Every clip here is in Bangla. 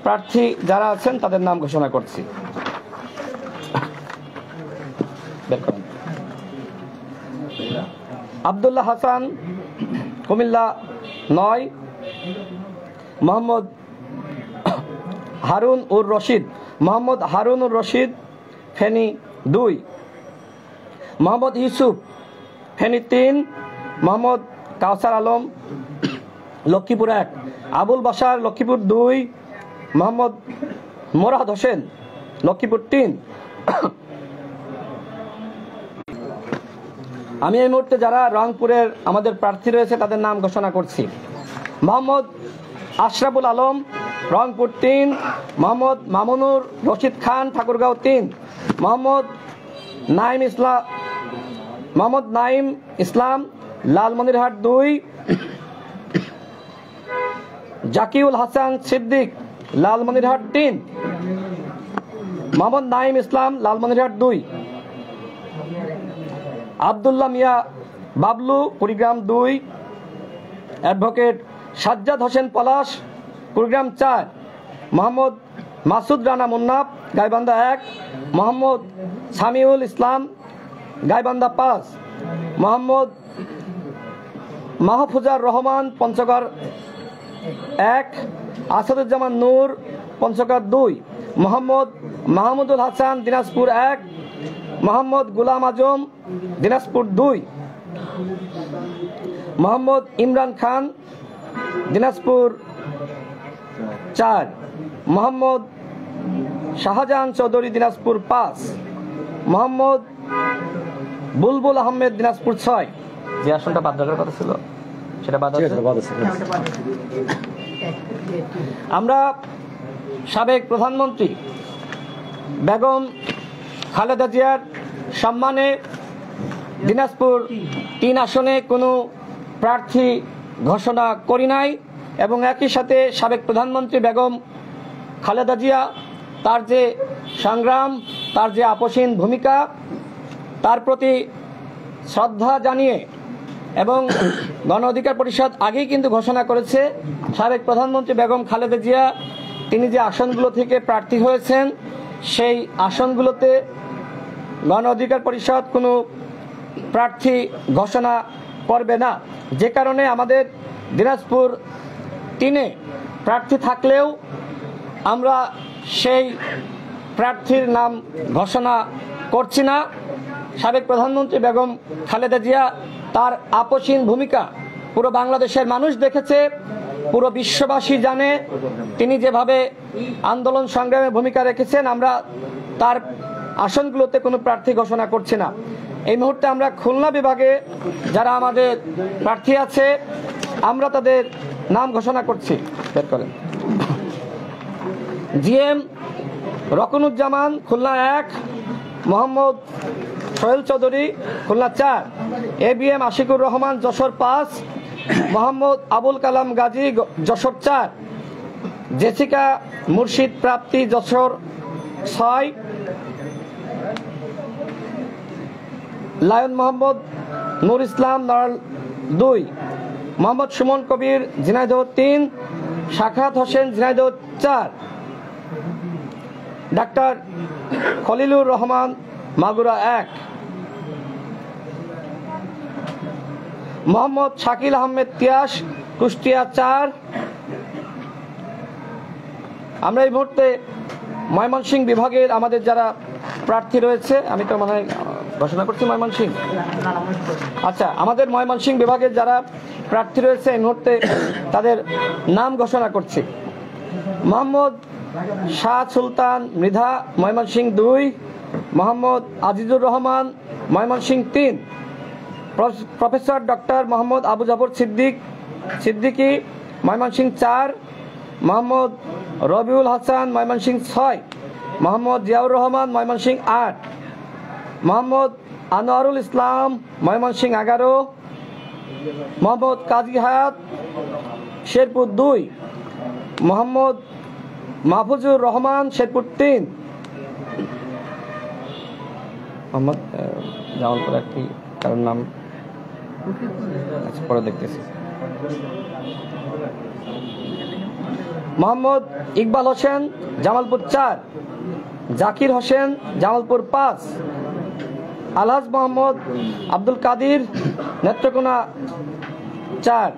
প্রার্থী যারা আছেন তাদের নাম ঘোষণা করছি। আব্দুল্লাহ হাসান, কুমিল্লা 9। মোহাম্মদ হারুন উর রশিদ, মোহাম্মদ হারুন উর রশিদ, ফেনী 2। মোহাম্মদ ইউসুফ, ফেনী 3। মোহাম্মদ কাউসার আলম, লক্ষ্মীপুর 1। আবুল বাসার, লক্ষ্মীপুর 2। মোহাম্মদ মোরাদ হোসেন, লক্ষ্মীপুর 3। আমি এই মুহূর্তে যারা রংপুরের আমাদের প্রার্থী রয়েছে তাদের নাম ঘোষণা করছি। মোহাম্মদ আশরাফুল আলম, রংপুর 3। মোহাম্মদ মামুনুর রশিদ খান, ঠাকুরগাঁও 3। মোহাম্মদ নাইম ইসলাম, লালমনিরহাট 2। জাকিউল হাসান সিদ্দিক, লালমনিরহাট 3। মোহাম্মদ নাইম ইসলাম, লালমনিরহাট 2। আব্দুল্লাহ মিয়া বাবলু, কুড়িগ্রাম 2। অ্যাডভোকেট সাজ্জাদ হোসেন পলাশ, কুড়িগ্রাম 4। মোহাম্মদ মাসুদ রানা মুন্নাফ, গাইবান্ধা 1। মোহাম্মদ সামিউল ইসলাম, গাইবান্ধা 5। মোহাম্মদ মাহফুজার রহমান, পঞ্চগড় 1। আসাদুজ্জামান নূর, পঞ্চগড় 2। মোহাম্মদ মাহমুদুল হাসান, দিনাজপুর 1। মোহাম্মদ গুলাম আজম, দিনাজপুর 2। মোহাম্মদ ইমরান খান, দিনাজপুর 4। মোহাম্মদ শাহজাহান চৌধুরী, দিনাজপুর 5। মোহাম্মদ বুলবুল আহমেদ, দিনাজপুর 6। যে আসনটা বাদ রাখার কথা ছিল সেটা বাদ আছে। আমরা সাবেক প্রধানমন্ত্রী বেগম খালেদা জিয়ার সম্মানে দিনাজপুর 3 আসনে কোনো প্রার্থী ঘোষণা করি নাই এবং একই সাথে সাবেক প্রধানমন্ত্রী বেগম খালেদা জিয়া তার যে সংগ্রাম, তার যে আপসীন ভূমিকা, তার প্রতি শ্রদ্ধা জানিয়ে এবং গণ অধিকার পরিষদ আগেই কিন্তু ঘোষণা করেছে সাবেক প্রধানমন্ত্রী বেগম খালেদা জিয়া তিনি যে আসনগুলো থেকে প্রার্থী হয়েছেন সেই আসনগুলোতে গণ অধিকার পরিষদ কোনো প্রার্থী ঘোষণা করবে না। যে কারণে আমাদের দিনাজপুর 3-এ প্রার্থী থাকলেও আমরা সেই প্রার্থীর নাম ঘোষণা করছি না। সাবেক প্রধানমন্ত্রী বেগম খালেদা জিয়া তার আপসীন ভূমিকা পুরো বাংলাদেশের মানুষ দেখেছে, পুরো বিশ্ববাসী জানে তিনি যেভাবে আন্দোলন সংগ্রামে ভূমিকা রেখেছেন। আমরা তার আসনগুলোতে কোনো প্রার্থী ঘোষণা করছি না। এই মুহূর্তে আমরা খুলনা বিভাগে যারা আমাদের প্রার্থী আছে আমরা তাদের নাম ঘোষণা করছি। GM Roknuzzaman, Khulna 1। Mohammad Sohel Chowdhury, Khulna 4। ABM Ashikur Rahman, Jessore 5। Mohammad Abul Kalam Gazi, Jessore 4। Jessica মুর্শিদ প্রাপ্তি, যশোর 6। লায়ন মোহাম্মদ নূর ইসলাম, নড়াইল 2। মোহাম্মদ সুমন কবির, ঝিনাইদহ 3। সাখাত হোসেন, ঝিনাইদহ 4। ডাক্তার খলিলুর রহমান, মাগুরা 1। মোহাম্মদ শাকিল আহমেদ তিয়াস, কুষ্টিয়া 4। আমরা এই মুহূর্তে ময়মনসিংহ বিভাগের আমাদের যারা প্রার্থী রয়েছে, আমি তো মনে হয় ঘোষণা করছি ময়মনসিংহ, আচ্ছা, আমাদের ময়মনসিংহ বিভাগের যারা প্রার্থী রয়েছে এই মুহূর্তে তাদের নাম ঘোষণা করছি। মোহাম্মদ শাহ সুলতান মৃধা, ময়মনসিংহ 2। মোহাম্মদ আজিজুর রহমান, ময়মনসিংহ 3। Professor doctor Mohammad Abu Jafar Siddiqui, Mymensingh 4। মোহাম্মদ রবিউল হাসান, ময়মনসিংহ 6। মোহাম্মদ জিয়াউর রহমান, ময়মনসিংহ 8। মোহাম্মদ আনোয়ারুল ইসলাম, ময়মনসিংহ 11। মোহাম্মদ কাজী হায়াত, শেরপুর 2। মোহাম্মদ মাহফুজুর রহমান, শেরপুর 3। মোহাম্মদ জামালপুর একটি কারোর নাম পরে দেখতেছি। মোহাম্মদ ইকবাল হোসেন, জামালপুর 4। জাকির হোসেন, জামালপুর 5। আলহাজ মোহাম্মদ আব্দুল কাদির, নেত্রকোনা 4।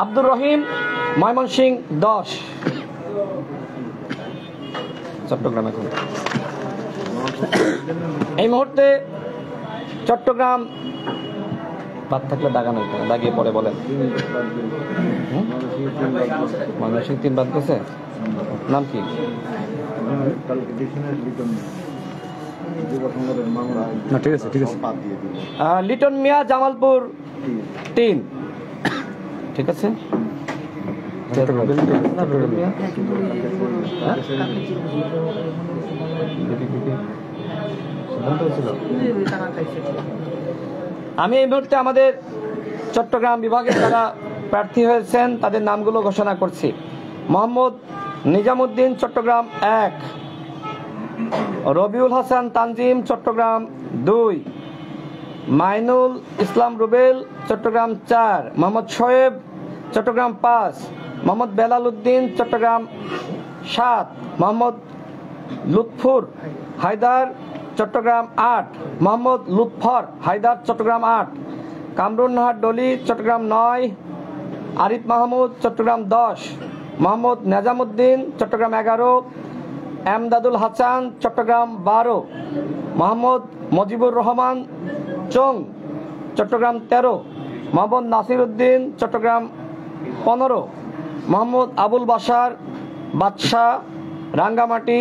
আব্দুর রহিম, ময়মনসিংহ 10। চট্টগ্রাম এখন এই মুহূর্তে চট্টগ্রাম বাদ থাকলে দাগানো দাগিয়ে পরে বলেন। ময়মনসিংহ 3 বাদ গেছে, নাম কি? ঠিক আছে ঠিক আছে। লিটন মিয়া, জামালপুর 3। ঠিক আছে। আমি এই মুহূর্তে আমাদের চট্টগ্রাম বিভাগে যারা প্রার্থী হয়েছেন তাদের নামগুলো ঘোষণা করছি। মোহাম্মদ নিজামুদ্দিন, চট্টগ্রাম 1। রবিউল হাসান তানজিম, চট্টগ্রাম 2। মাইনুল ইসলাম রুবেল, চট্টগ্রাম 4। মোহাম্মদ শোয়েব, চট্টগ্রাম 5। মোহাম্মদ বেলাল উদ্দিন, চট্টগ্রাম 7। মোহাম্মদ লুৎফুর হায়দার, চট্টগ্রাম 8। মোহাম্মদ লুৎফর হায়দার, চট্টগ্রাম 8। কামরুন নাহার ডলি, চট্টগ্রাম 9। আরিফ মাহমুদ, চট্টগ্রাম 10। মোহাম্মদ নেজামুদ্দিন, চট্টগ্রাম 11। এমদাদুল হাসান, চট্টগ্রাম 12। মোহাম্মদ মজিবুর রহমান চং, চট্টগ্রাম 13। মোহাম্মদ নাসির উদ্দিন, চট্টগ্রাম 15। মোহাম্মদ আবুল বাশার বাদশাহ, রাঙ্গামাটি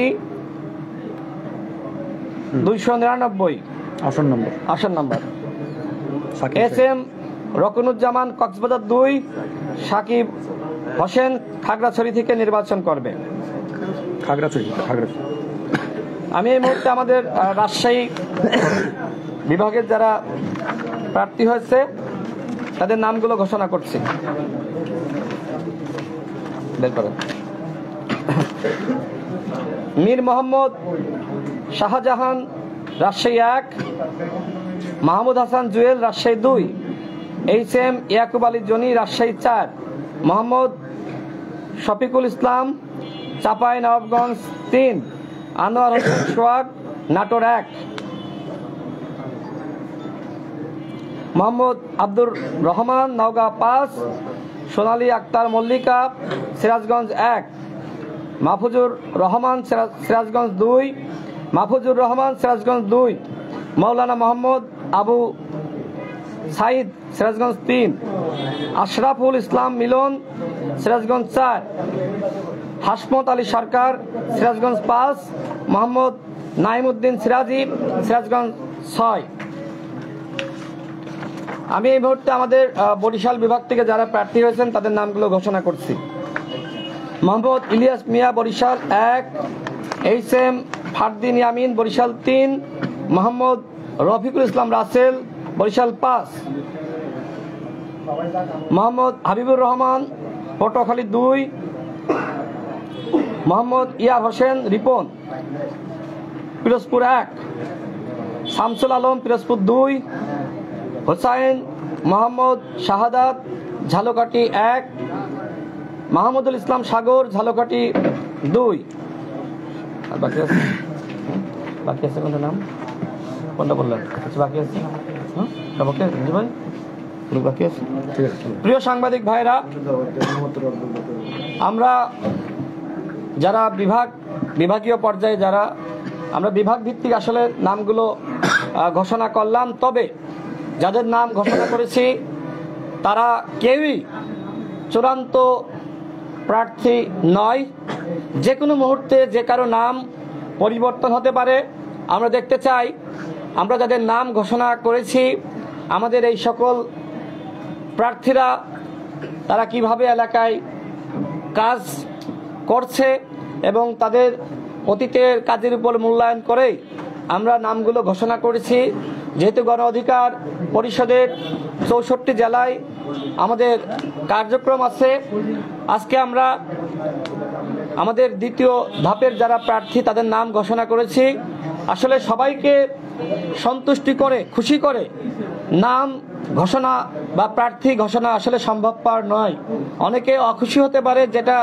299 আসন নম্বর। S M Rokonuzzaman, Cox's Bazar 2। সাকিব হোসেন খাগড়াছড়ি থেকে নির্বাচন করবে। আমি এই মুহূর্তে আমাদের রাজশাহী বিভাগের যারা প্রার্থী হয়েছে তাদের নামগুলো ঘোষণা করছি। মীর মোহাম্মদ শাহজাহান, রাজশাহী 1। মাহমুদ হাসান জুয়েল, রাজশাহী 2। H M Yakub Ali Joni, Rajshahi 4। মোহাম্মদ শফিকুল ইসলাম, চাপাই নবাবগঞ্জ 3। আনোয়ার হোসেন সোহাগ, নাটোর 1। মোহাম্মদ আব্দুর রহমান, নওগাঁ 5। সোনালী আক্তার মল্লিকা, সিরাজগঞ্জ 1। মাহফুজুর রহমান, সিরাজগঞ্জ 2। মাহফুজুর রহমান, সিরাজগঞ্জ 2। মৌলানা মোহাম্মদ আবু সাইদ, সিরাজগঞ্জ 3। আশরাফুল ইসলাম মিলন, সিরাজগঞ্জ 4। হাসমত আলী সরকার, সিরাজগঞ্জ 5। মোহাম্মদ নাইমুদ্দিন সিরাজি, সিরাজগঞ্জ 6। আমি এই মুহূর্তে আমাদের বরিশাল বিভাগ থেকে যারা প্রার্থী হয়েছেন তাদের নামগুলো ঘোষণা করছি। মোহাম্মদ ইলিয়াস মিয়া, বরিশাল 1। H M Fardin Yamin, Barishal 3। মোহাম্মদ রফিকুল ইসলাম রাসেল, বরিশাল 5। মোহাম্মদ হাবিবুর রহমান, পটুয়াখালী 2। মোহাম্মদ ইয়ার হোসেন রিপন, পিরোজপুর 1। শামসুল আলম, পিরোজপুর 2। হোসাইন মোহাম্মদ শাহাদাত, ঝালকাঠি 1। মাহমুদুল ইসলাম সাগর, ঝালকাঠি 2। আর বাকি আছে কোনটা নাম, কোনটা বললেন? বাকি আছে ভাই, বাকি আছে। প্রিয় সাংবাদিক ভাইরা, আমরা যারা বিভাগীয় পর্যায়ে যারা আমরা বিভাগ ভিত্তিক আসলে নামগুলো ঘোষণা করলাম, তবে যাদের নাম ঘোষণা করেছি তারা কেউই চূড়ান্ত প্রার্থী নয়। যে কোনো মুহূর্তে যে কারো নাম পরিবর্তন হতে পারে। আমরা দেখতে চাই আমরা যাদের নাম ঘোষণা করেছি আমাদের এই সকল প্রার্থীরা তারা কিভাবে এলাকায় কাজ করছে এবং তাদের অতীতের কাজের উপর মূল্যায়ন করে আমরা নামগুলো ঘোষণা করেছি। যেহেতু গণ অধিকার পরিষদের 64 জেলায় আমাদের কার্যক্রম আছে, আজকে আমরা আমাদের দ্বিতীয় ধাপের যারা প্রার্থী তাদের নাম ঘোষণা করেছি। আসলে সবাইকে সন্তুষ্টি করে, খুশি করে নাম ঘোষণা বা প্রার্থী ঘোষণা আসলে সম্ভবপর নয়। অনেকে অখুশি হতে পারে, যেটা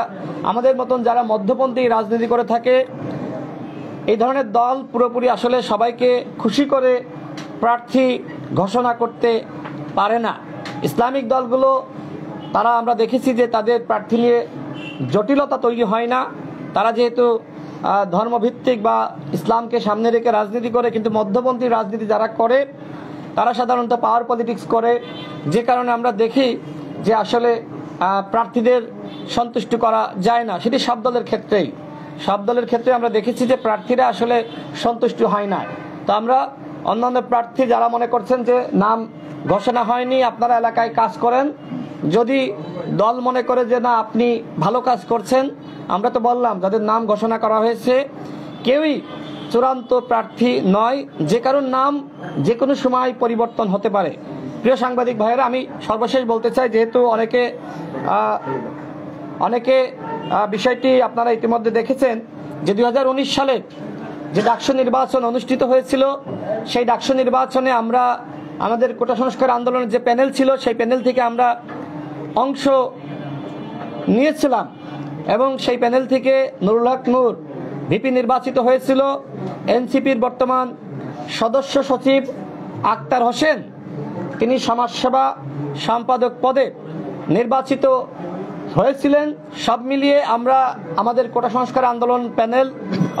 আমাদের মতন যারা মধ্যপন্থী রাজনীতি করে থাকে, এই ধরনের দল পুরোপুরি আসলে সবাইকে খুশি করে প্রার্থী ঘোষণা করতে পারে না। ইসলামিক দলগুলো তারা আমরা দেখেছি যে তাদের প্রার্থী নিয়ে জটিলতা তৈরি হয় না। তারা যেহেতু ধর্মভিত্তিক বা ইসলামকে সামনে রেখে রাজনীতি করে, কিন্তু মধ্যপন্থী রাজনীতি যারা করে তারা সাধারণত পাওয়ার পলিটিক্স করে, যে কারণে আমরা দেখি যে আসলে প্রার্থীদের সন্তুষ্ট করা যায় না। সেটি সব দলের ক্ষেত্রেই, সব দলের ক্ষেত্রে আমরা দেখেছি যে প্রার্থীরা আসলে সন্তুষ্ট হয় না। তো আমরা অন্যান্য প্রার্থী যারা মনে করছেন যে নাম ঘোষণা হয়নি, আপনারা এলাকায় কাজ করেন, যদি দল মনে করে যে না আপনি ভালো কাজ করছেন, আমরা তো বললাম যাদের নাম ঘোষণা করা হয়েছে কেউই চূড়ান্ত প্রার্থী নয়, যে কারণ নাম যে কোনো সময় পরিবর্তন হতে পারে। প্রিয় সাংবাদিক ভাইয়েরা, আমি সর্বশেষ বলতে চাই, যেহেতু অনেকে বিষয়টি আপনারা ইতিমধ্যে দেখেছেন যে 2019 সালে যে ডাকসু নির্বাচন অনুষ্ঠিত হয়েছিল, সেই ডাকসু নির্বাচনে আমরা আমাদের কোটা সংস্কার আন্দোলনের যে প্যানেল ছিল, সেই প্যানেল থেকে আমরা অংশ নিয়েছিলাম এবং সেই প্যানেল থেকে নুরুল হক নূর ভিপি নির্বাচিত হয়েছিল। এনসিপির বর্তমান সদস্য সচিব আক্তার হোসেন তিনি সমাজসেবা সম্পাদক পদে নির্বাচিত হয়েছিলেন। সব মিলিয়ে আমরা আমাদের কোটা সংস্কার আন্দোলন প্যানেল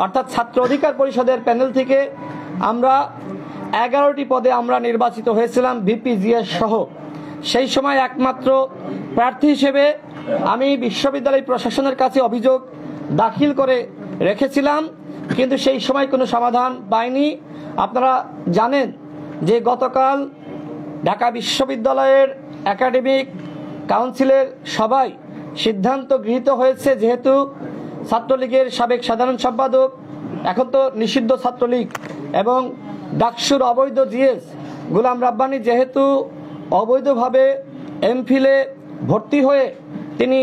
অর্থাৎ ছাত্র অধিকার পরিষদের প্যানেল থেকে আমরা 11টি পদে আমরা নির্বাচিত হয়েছিলাম, ভিপি জিএস সহ। সেই সময় একমাত্র প্রার্থী হিসেবে আমি বিশ্ববিদ্যালয় প্রশাসনের কাছে অভিযোগ দাখিল করে রেখেছিলাম, কিন্তু সেই সময় কোনো সমাধান পাইনি। আপনারা জানেন যে গতকাল ঢাকা বিশ্ববিদ্যালয়ের একাডেমিক কাউন্সিলের সভায় সিদ্ধান্ত গৃহীত হয়েছে, যেহেতু ছাত্রলীগের সাবেক সাধারণ সম্পাদক, এখন তো নিষিদ্ধ ছাত্রলীগ, এবং ডাকসুর অবৈধ জিএস গোলাম রাব্বানী যেহেতু অবৈধভাবে এমফিলে ভর্তি হয়ে তিনি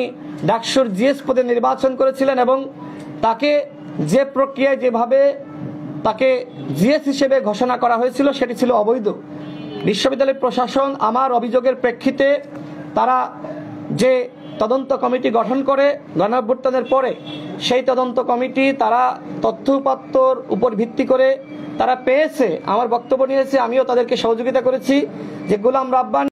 ডাকসুর জিএস পদে নির্বাচন করেছিলেন এবং তাকে যে প্রক্রিয়ায় যেভাবে তাকে জিএস হিসেবে ঘোষণা করা হয়েছিল সেটি ছিল অবৈধ। বিশ্ববিদ্যালয় প্রশাসন আমার অভিযোগের প্রেক্ষিতে তারা যে তদন্ত কমিটি গঠন করে গণঅভ্যুত্থানের পরে, সেই তদন্ত কমিটি তারা তথ্য উপাত্তর উপর ভিত্তি করে তারা পেয়েছে, আমার বক্তব্য নিয়েছে, আমিও তাদেরকে সহযোগিতা করেছি যে গোলাম রাব্বানী